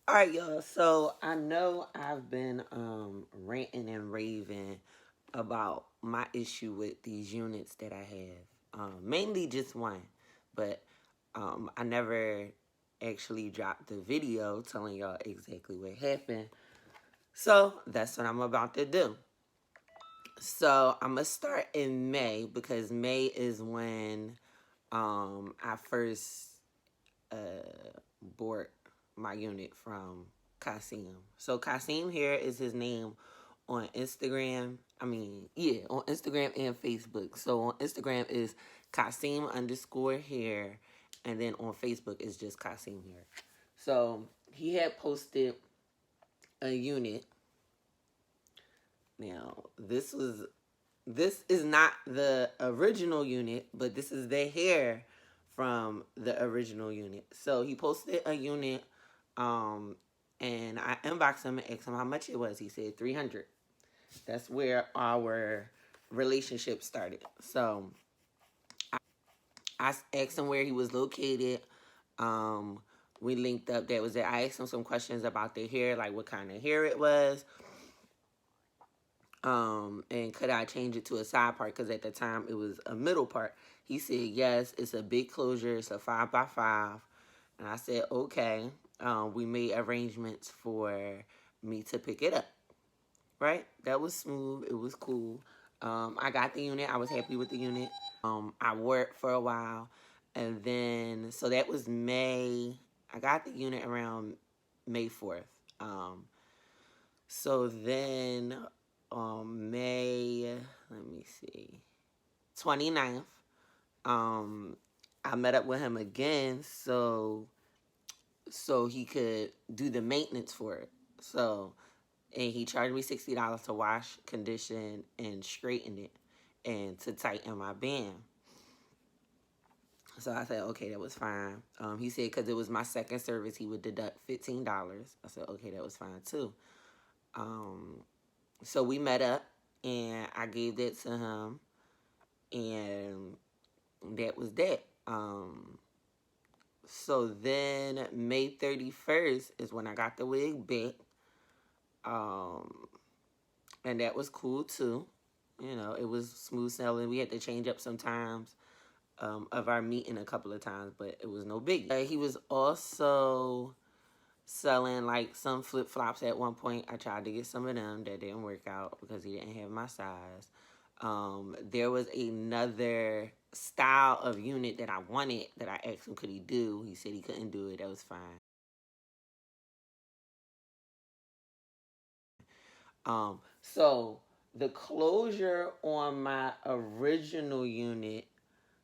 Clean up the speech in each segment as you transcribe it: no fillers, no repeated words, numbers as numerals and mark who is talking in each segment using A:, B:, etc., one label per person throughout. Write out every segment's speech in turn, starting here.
A: All right, y'all. So I know I've been ranting and raving about my issue with these units that I have. Mainly just one, but I never actually dropped the video telling y'all exactly what happened. So that's what I'm about to do. So I'm gonna start in May because May is when I first uh bought my unit from Kasim. So Kasim Hair is his name on Instagram. I mean, yeah, on Instagram and Facebook. So on Instagram is Kasim underscore hair, and then on Facebook is just Kasim Hair. So he had posted a unit. Now this is not the original unit, but this is the hair from the original unit. So he posted a unit, um, and I inboxed him and asked him how much it was. He said 300. That's where our relationship started. So I asked him where he was located. Um, we linked up. That was it. I asked him some questions about the hair, like what kind of hair it was. And could I change it to a side part? Because at the time it was a middle part. He said, yes, it's a big closure. It's a 5x5. And I said, okay. We made arrangements for me to pick it up. Right? That was smooth. It was cool. I got the unit. I was happy with the unit. I worked for a while. And then, so that was May. I got the unit around May 4th. Um, so then, May, let me see, 29th, um, I met up with him again so he could do the maintenance for it. So, and he charged me $60 to wash, condition, and straighten it, and to tighten my band. So I said, okay, that was fine. He said because it was my second service, he would deduct $15. I said, okay, that was fine too. Um, so we met up, and I gave that to him, and that was that. So then May 31st is when I got the wig back. Um, and that was cool too. You know, it was smooth sailing. We had to change up sometimes of our meeting a couple of times, but it was no biggie. He was also selling like some flip flops at one point. I tried to get some of them that didn't work out because he didn't have my size. There was another style of unit that I wanted that I asked him could he do. He said he couldn't do it. That was fine. So the closure on my original unit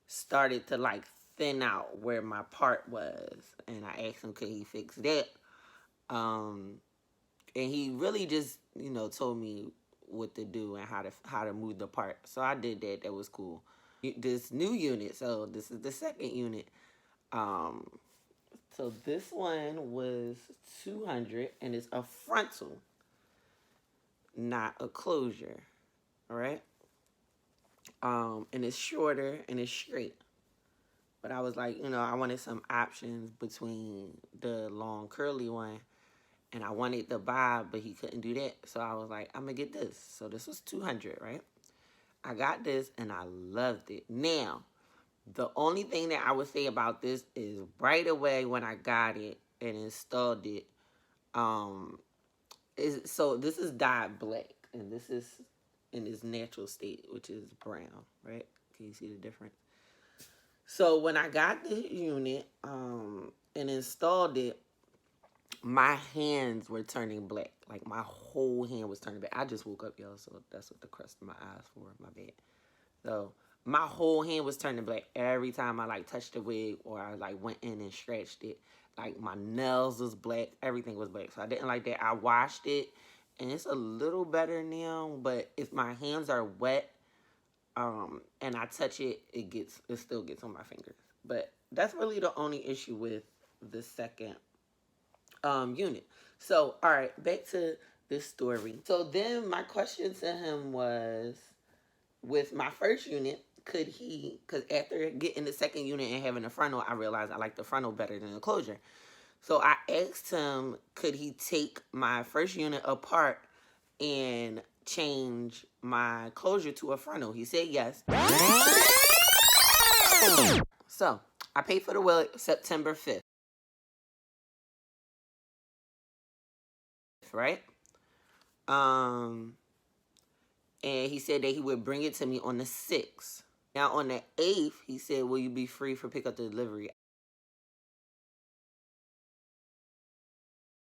A: started to like thin out where my part was, and I asked him could he fix that. Um, and he really just told me what to do and how to move the part. So I did that. That was cool. This new unit. So this is the second unit. Um, so this one was 200, and it's a frontal, not a closure. All right. And it's shorter and it's straight. But I was like, I wanted some options between the long curly one, and I wanted the bob, but he couldn't do that. So I was like, I'm gonna get this. So this was 200, right? I got this and I loved it. Now, the only thing that I would say about this is right away when I got it and installed it, um, so this is dyed black and this is in its natural state, which is brown, right? Can you see the difference? So when I got the unit and installed it, my hands were turning black. Like my whole hand was turning black. I just woke up, y'all, so that's what the crust of my eyes for. My bad. So my whole hand was turning black every time I like touched the wig or I like went in and scratched it. Like my nails was black, everything was black. So I didn't like that. I washed it, and it's a little better now. But if my hands are wet, and I touch it, it still gets on my fingers. But that's really the only issue with the second unit. So, all right, back to this story. So then my question to him was, with my first unit, could he, because after getting the second unit and having the frontal, I realized I like the frontal better than the closure. So I asked him, could he take my first unit apart and change my closure to a frontal? He said yes. So I paid for the wheel September 5th, right? Um, and he said that he would bring it to me on the 6th. Now on the 8th, he said, will you be free for pickup delivery?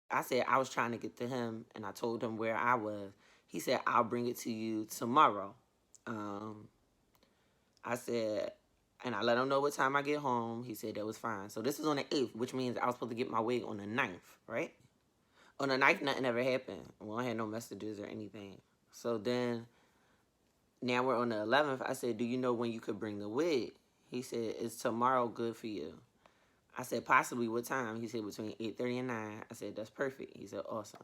A: I said I was trying to get to him, and I told him where I was. He said, I'll bring it to you tomorrow. Um, I said, and I let him know what time I get home. He said that was fine. So this was on the 8th, which means I was supposed to get my wig on the 9th, right? On the 9th, nothing ever happened. Well, I had no messages or anything. So then, now we're on the 11th. I said, do you know when you could bring the wig? He said, is tomorrow good for you? I said, possibly. What time? He said, between 8:30 and 9. I said, that's perfect. He said, awesome.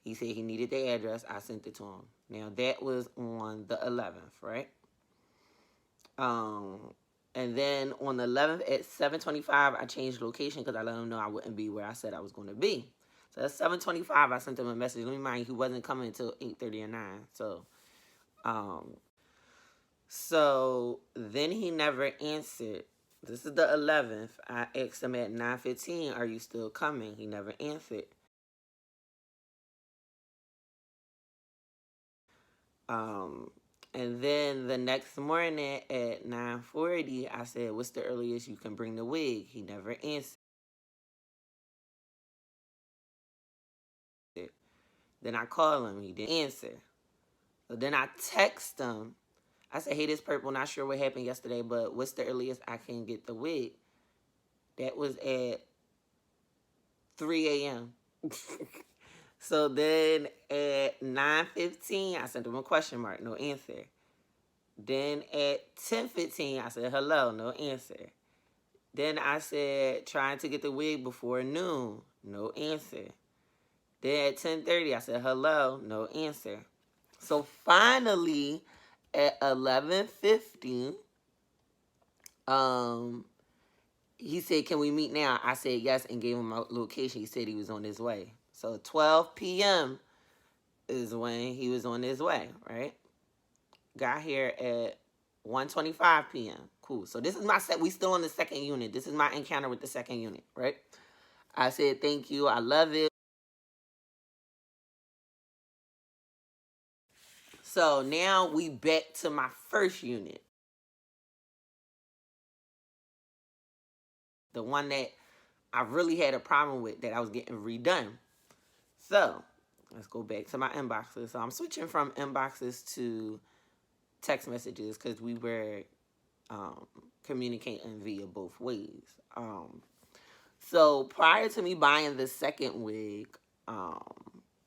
A: He said he needed the address. I sent it to him. Now, that was on the 11th, right? Um, and then on the 11th at 7:25, I changed location because I let him know I wouldn't be where I said I was going to be. So at 7:25, I sent him a message. Let me mind you, he wasn't coming until 8:30 or 9. Um, so then he never answered. This is the 11th. I asked him at 9:15, are you still coming? He never answered. Um, and then the next morning at 9:40, I said, what's the earliest you can bring the wig? He never answered. Then I called him. He didn't answer. So then I text him. I said, hey, this purple, not sure what happened yesterday, but what's the earliest I can get the wig? That was at 3 a.m. So then at 9:15, I sent him a question mark, no answer. Then at 10:15, I said, hello, no answer. Then I said, trying to get the wig before noon, no answer. Then at 10:30, I said, hello, no answer. So finally, at 11:50, um, he said, can we meet now? I said yes and gave him my location. He said he was on his way. So 12 p.m. is when he was on his way, right? Got here at 1:25 p.m. Cool. So this is my set. We still on the second unit. This is my encounter with the second unit, right? I said, thank you. I love it. So now we back to my first unit. The one that I really had a problem with that I was getting redone. So let's go back to my inboxes. So I'm switching from inboxes to text messages because we were um, communicating via both ways. So prior to me buying the second wig,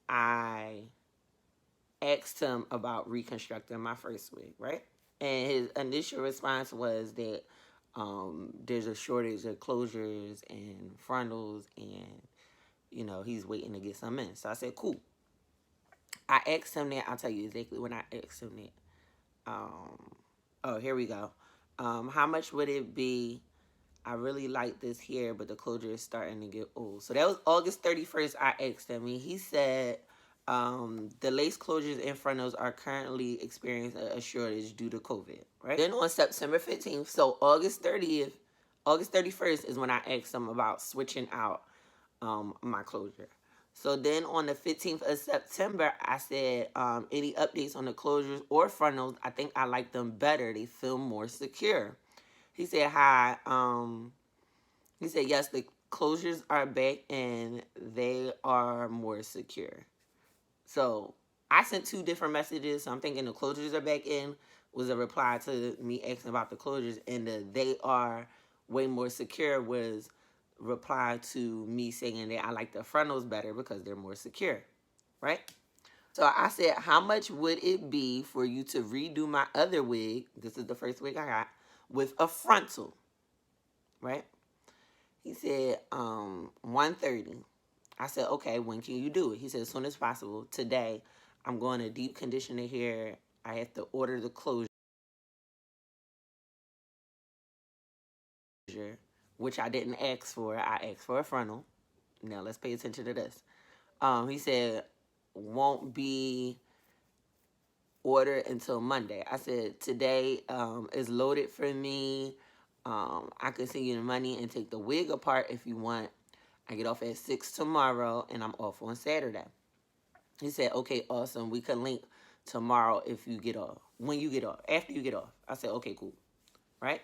A: I asked him about reconstructing my first wig, right? And his initial response was that there's a shortage of closures and frontals, and he's waiting to get some in. So I said, cool. I asked him that. I'll tell you exactly when I asked him that. Oh, here we go. How much would it be? I really like this hair, but the closure is starting to get old. So that was August 31st. I asked him, and he said the lace closures and frontals are currently experiencing a shortage due to COVID, right? Then on September 15th, so August 30th, August 31st is when I asked him about switching out my closure. So then on the 15th of September, I said, any updates on the closures or frontals? I think I like them better. They feel more secure. He said, hi. He said, yes, the closures are back and they are more secure. So I sent two different messages. So I'm thinking the closures are back in was a reply to me asking about the closures, and the they are way more secure was reply to me saying that I like the frontals better because they're more secure, right? So I said, how much would it be for you to redo my other wig? This is the first wig I got with a frontal, right? He said, 130. I said, okay, when can you do it? He said, as soon as possible. Today, I'm going to deep condition the hair. I have to order the closure, which I didn't ask for. I asked for a frontal. Now let's pay attention to this. He said won't be ordered until Monday. I said today is loaded for me. I can send you the money and take the wig apart if you want. I get off at 6 tomorrow and I'm off on Saturday. He said, okay, awesome. We can link tomorrow if you get off. When you get off. After you get off. I said, okay, cool. Right?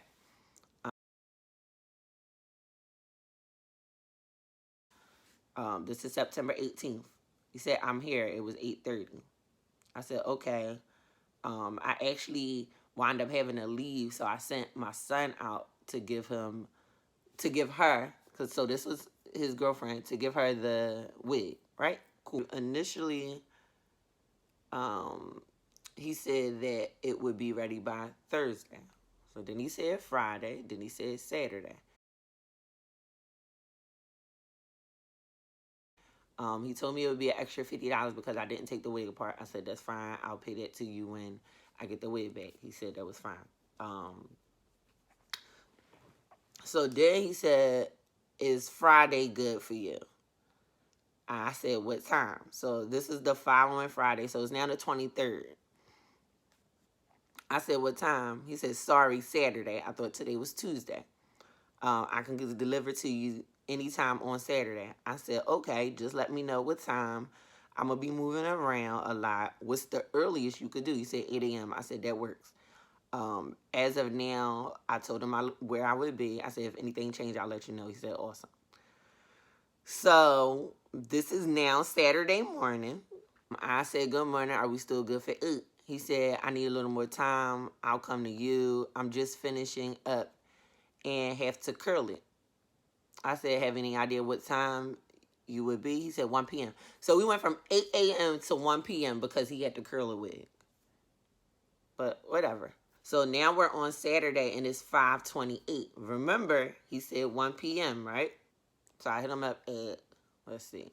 A: This is September 18th. He said, I'm here. It was 8:30. I said, okay. I actually wound up having to leave, so I sent my son out to give her, because so this was his girlfriend, to give her the wig, right? Cool. Initially, he said that it would be ready by Thursday. So then he said Friday, then he said Saturday. He told me it would be an extra $50 because I didn't take the wig apart. I said, that's fine. I'll pay that to you when I get the wig back. He said that was fine. So then he said, is Friday good for you? I said, what time? So this is the following Friday. So it's now the 23rd. I said, what time? He said, sorry, Saturday. I thought today was Tuesday. I can get it delivered to you anytime on Saturday. I said, okay, just let me know what time. I'm going to be moving around a lot. What's the earliest you could do? He said 8 a.m. I said, that works. As of now, I told him where I would be. I said, if anything changed, I'll let you know. He said, awesome. So this is now Saturday morning. I said, good morning. Are we still good for 8? He said, I need a little more time. I'll come to you. I'm just finishing up and have to curl it. I said, have any idea what time you would be? He said 1 p.m. So we went from 8 a.m. to 1 p.m. because he had to curl a wig. But whatever. So now we're on Saturday and it's 5:28. Remember, he said 1 p.m., right? So I hit him up at, let's see,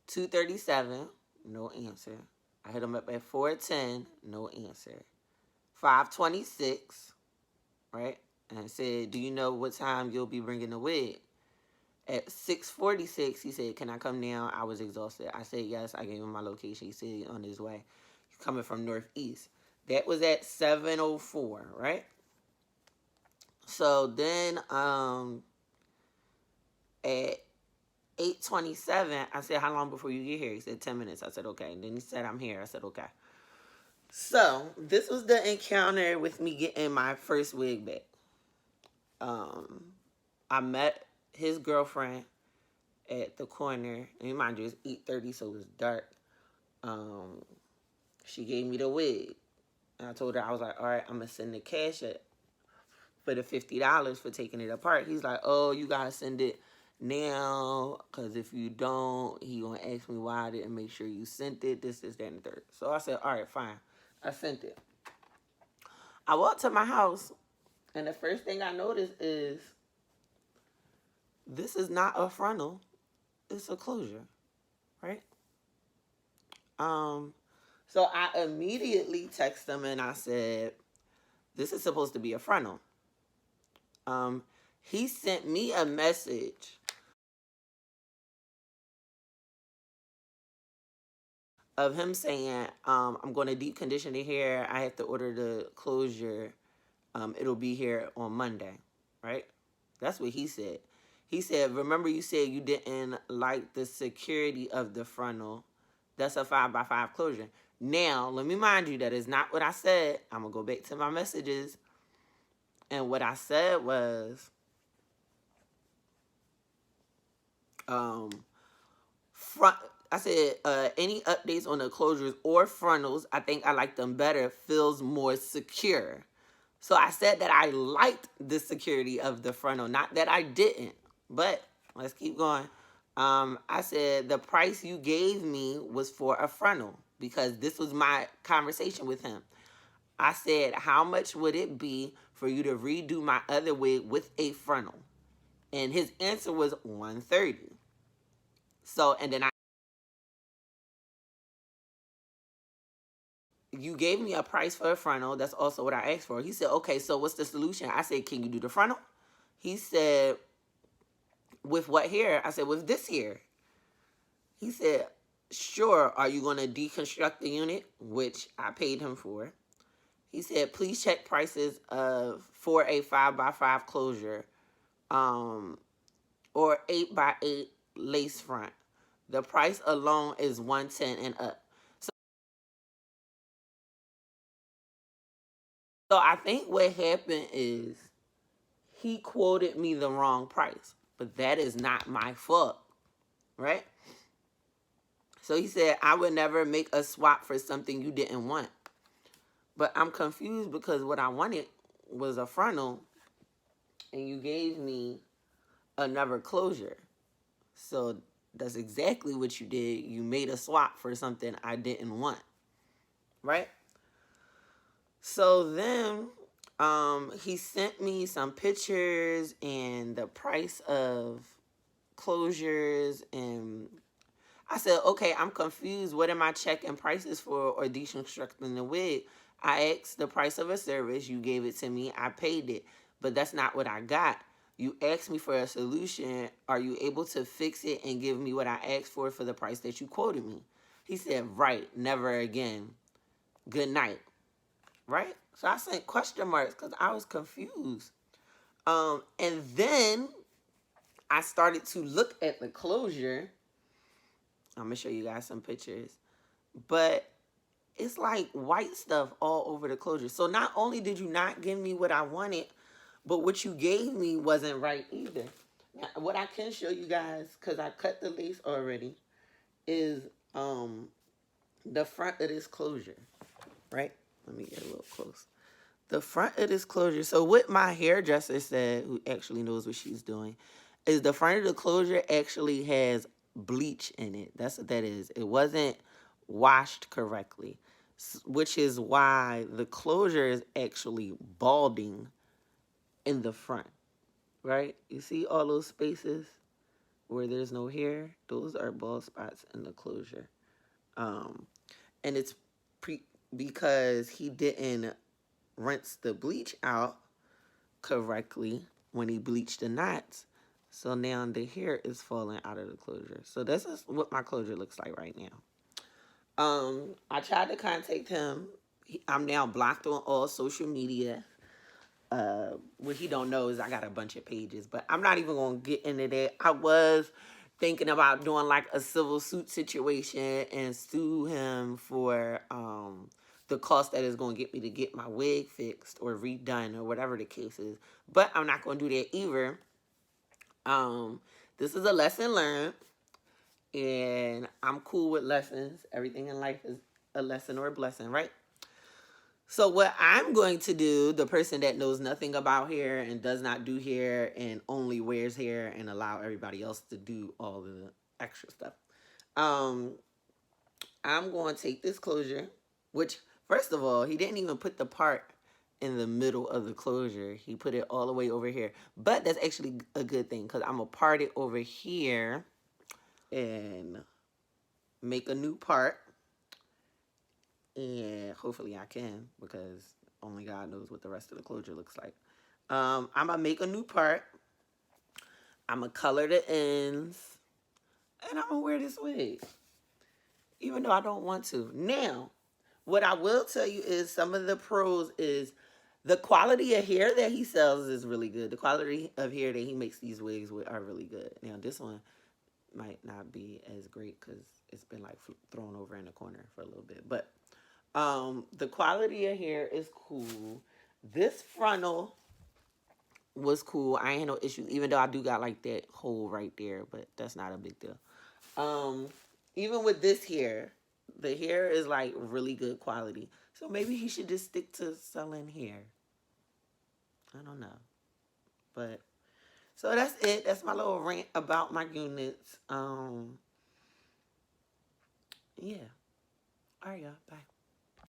A: 2:37, no answer. I hit him up at 4:10, no answer. 5:26, right? And I said, do you know what time you'll be bringing the wig? At 6:46, he said, can I come down? I was exhausted. I said, yes. I gave him my location. He said on his way. He's coming from Northeast. That was at 7:04, right? So then at 8:27, I said, how long before you get here? He said, 10 minutes. I said, okay. And then he said, I'm here. I said, okay. So this was the encounter with me getting my first wig back. I met his girlfriend at the corner. And mind you, it's 8:30, so it was dark. She gave me the wig. And I told her, I was like, all right, I'm going to send the cash for the $50 for taking it apart. He's like, oh, you got to send it now, because if you don't, he going to ask me why I didn't make sure you sent it, this, that, and the third. So I said, all right, fine. I sent it. I walked to my house, and the first thing I noticed is this is not a frontal. It's a closure, right? So I immediately texted him, and I said, this is supposed to be a frontal. He sent me a message of him saying, I'm going to deep condition the hair. I have to order the closure. It'll be here on Monday, right? That's what he said. He said, remember you said you didn't like the security of the frontal. That's a 5x5 closure. Now, let me mind you, that is not what I said. I'm going to go back to my messages. And what I said was, I said, any updates on the closures or frontals, I think I like them better, feels more secure. So I said that I liked the security of the frontal, not that I didn't. But let's keep going. I said the price you gave me was for a frontal, because this was my conversation with him. I said, how much would it be for you to redo my other wig with a frontal? And his answer was $130. So, and then you gave me a price for a frontal. That's also what I asked for. He said, okay, so what's the solution? I said, can you do the frontal? He said, with what hair? I said, with this hair. He said, sure. Are you going to deconstruct the unit? Which I paid him for. He said, please check prices for a 5x5 closure or 8x8 lace front. The price alone is $110 and up. So I think what happened is he quoted me the wrong price, but that is not my fault, right? So he said, I would never make a swap for something you didn't want. But I'm confused because what I wanted was a frontal and you gave me another closure. So that's exactly what you did. You made a swap for something I didn't want, right? So then he sent me some pictures and the price of closures, and I said, okay, I'm confused. What am I checking prices for or deconstructing the wig? I asked the price of a service. You gave it to me. I paid it. But that's not what I got. You asked me for a solution. Are you able to fix it and give me what I asked for the price that you quoted me? He said, right, never again. Good night. Right? So I sent question marks because I was confused. And then I started to look at the closure. I'm going to show you guys some pictures. But it's like white stuff all over the closure. So not only did you not give me what I wanted, but what you gave me wasn't right either. Now, what I can show you guys, because I cut the lace already, is the front of this closure, right? Let me get a little close. The front of this closure. So what my hairdresser said, who actually knows what she's doing, is the front of the closure actually has bleach in it. That's what that is. It wasn't washed correctly, which is why the closure is actually balding in the front, right? You see all those spaces where there's no hair? Those are bald spots in the closure. And it's because he didn't rinse the bleach out correctly when he bleached the knots. So now the hair is falling out of the closure. So this is what my closure looks like right now. I tried to contact him. I'm now blocked on all social media. What he don't know is I got a bunch of pages, but I'm not even gonna get into that. I was thinking about doing like a civil suit situation and sue him for the cost that is going to get me to get my wig fixed or redone or whatever the case is. But I'm not going to do that either. This is a lesson learned, and I'm cool with lessons. Everything in life is a lesson or a blessing, right? So what I'm going to do, the person that knows nothing about hair and does not do hair and only wears hair and allow everybody else to do all the extra stuff. I'm going to take this closure, which first of all, he didn't even put the part in the middle of the closure. He put it all the way over here. But that's actually a good thing because I'm going to part it over here and make a new part. And hopefully I can because only God knows what the rest of the closure looks like. I'm going to make a new part. I'm going to color the ends. And I'm going to wear this wig. Even though I don't want to. Now, what I will tell you is some of the pros is the quality of hair that he sells is really good. The quality of hair that he makes these wigs with are really good. Now, this one might not be as great because it's been like thrown over in the corner for a little bit. But the quality of hair is cool. This frontal was cool. I ain't had no issues, even though I do got like that hole right there, but that's not a big deal. Even with this hair, the hair is like really good quality. So maybe he should just stick to selling hair. I don't know. But so that's it. That's my little rant about my units. Yeah. All right, y'all. Bye.